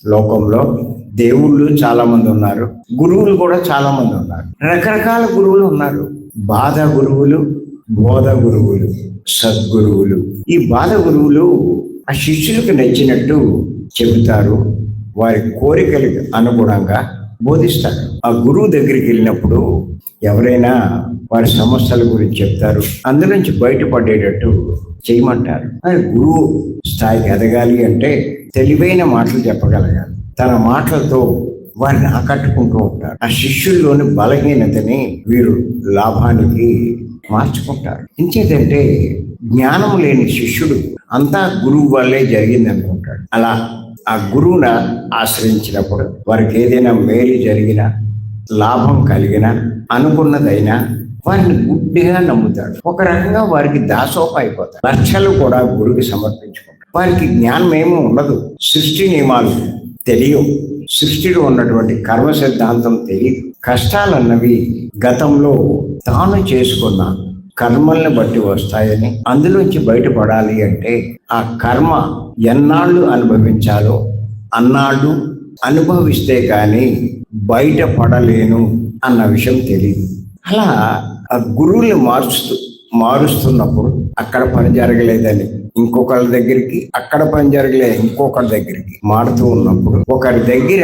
లోకంలో దేవుళ్ళు చాలా మంది ఉన్నారు, గురువులు కూడా చాలా మంది ఉన్నారు. రకరకాల గురువులు ఉన్నారు. బాధ గురువులు, బోధ గురువులు, సద్గురువులు. ఈ బాధ గురువులు ఆ శిష్యులకు నచ్చినట్టు చెబుతారు, వారి కోరికలకు అనుగుణంగా బోధిస్తారు. ఆ గురువు దగ్గరికి వెళ్ళినప్పుడు ఎవరైనా వారి సమస్యల గురించి చెప్తారు, అందులోంచి బయటపడేటట్టు చేయమంటారు. మరి గురువు స్థాయికి ఎదగాలి అంటే తెలివైన మాటలు చెప్పగలగాలి. తన మాటలతో వారిని ఆకట్టుకుంటూ ఉంటారు. ఆ శిష్యుల్లోని బలహీనతని వీరు లాభానికి మార్చుకుంటారు. ఇంకేంటంటే జ్ఞానం లేని శిష్యుడు అంతా గురువు వల్లే జరిగింది అనుకుంటాడు. అలా ఆ గురువును ఆశ్రయించినప్పుడు వారికి ఏదైనా మేలు జరిగినా, లాభం కలిగినా, అనుకున్నదైనా వారిని గుడ్డిగా నమ్ముతాడు. ఒక రకంగా వారికి దాసోహం అయిపోతాడు. లక్షలు కూడా గురువుకి సమర్పించుకుంటాడు. వారికి జ్ఞానం ఏమీ ఉండదు, సృష్టి నియమాలు తెలియవు, సృష్టిలో ఉన్నటువంటి కర్మ సిద్ధాంతం తెలియదు. కష్టాలన్నవి గతంలో తాను చేసుకున్న కర్మల్ని బట్టి వస్తాయని, అందులోంచి బయటపడాలి అంటే ఆ కర్మ ఎన్నాళ్ళు అనుభవించాలో అన్నాళ్ళు అనుభవిస్తే కానీ బయటపడలేను అన్న విషయం తెలియదు. అలా ఆ గురువుల్ని మారుస్తున్నప్పుడు అక్కడ పని జరగలేదని ఇంకొకరి దగ్గరికి, అక్కడ పని జరగలేదు ఇంకొకరి దగ్గరికి మారుతూ ఉన్నప్పుడు ఒకరి దగ్గర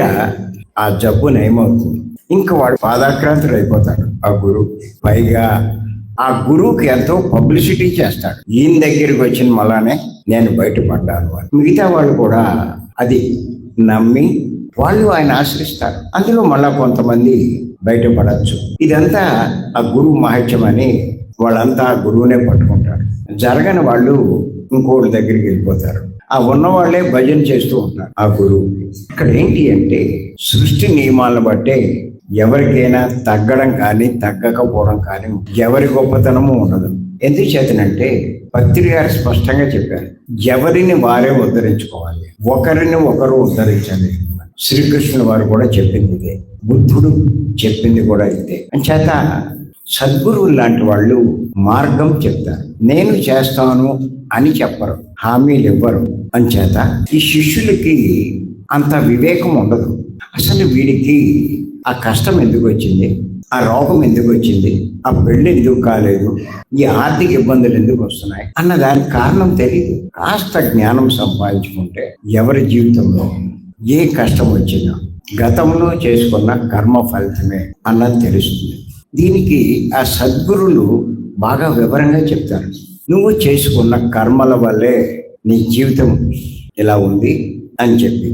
ఆ జబ్బు నయమవుతుంది. ఇంకా వాడు పాదాక్రాంతుడు అయిపోతాడు ఆ గురువు. పైగా ఆ గురువుకి ఎంతో పబ్లిసిటీ చేస్తాడు. ఈయన దగ్గరికి వచ్చిన మళ్ళానే నేను బయటపడ్డాను అని. మిగతా వాళ్ళు కూడా అది నమ్మి వాళ్ళు ఆయన ఆశ్రయిస్తారు. అందులో మళ్ళా కొంతమంది బయటపడచ్చు. ఇదంతా ఆ గురువు మహత్యం అని వాళ్ళంతా ఆ గురువునే పట్టుకుంటారు. జరగని వాళ్ళు ఇంకోటి దగ్గరికి వెళ్ళిపోతారు. ఆ ఉన్న వాళ్ళే భజన చేస్తూ ఉంటారు ఆ గురువు. ఇక్కడ ఏంటి అంటే సృష్టి నియమాలను బట్టే ఎవరికైనా తగ్గడం కానీ తగ్గకపోవడం కానీ ఎవరి గొప్పతనము ఉండదు. ఎందుకు చేతనంటే పత్రి గారు స్పష్టంగా చెప్పారు, ఎవరిని వారే ఉద్ధరించుకోవాలి, ఒకరిని ఒకరు ఉద్ధరించాలి. శ్రీకృష్ణుడు వారు కూడా చెప్పింది ఇదే, బుద్ధుడు చెప్పింది కూడా ఇదే. అంచేత సద్గురువులు లాంటి వాళ్ళు మార్గం చెప్తారు, నేను చేస్తాను అని చెప్పరు, హామీలు ఇవ్వరు. అంచేత ఈ శిష్యులకి అంత వివేకం ఉండదు. అసలు వీడికి ఆ కష్టం ఎందుకు వచ్చింది, ఆ రోగం ఎందుకు వచ్చింది, ఆ పెళ్లి ఎందుకు కాలేదు, ఈ ఆర్థిక ఇబ్బందులు ఎందుకు వస్తున్నాయి అన్న దానికి కారణం తెలియదు. కాస్త జ్ఞానం సంపాదించుకుంటే ఎవరి జీవితంలో ఏ కష్టం వచ్చినా గతంలో చేసుకున్న కర్మ ఫలితమే అన్నది తెలుస్తుంది. దీనికి ఆ సద్గురులు బాగా వివరంగా చెప్తారు. నువ్వు చేసుకున్న కర్మల వల్లే నీ జీవితం ఇలా ఉంది అని చెప్పి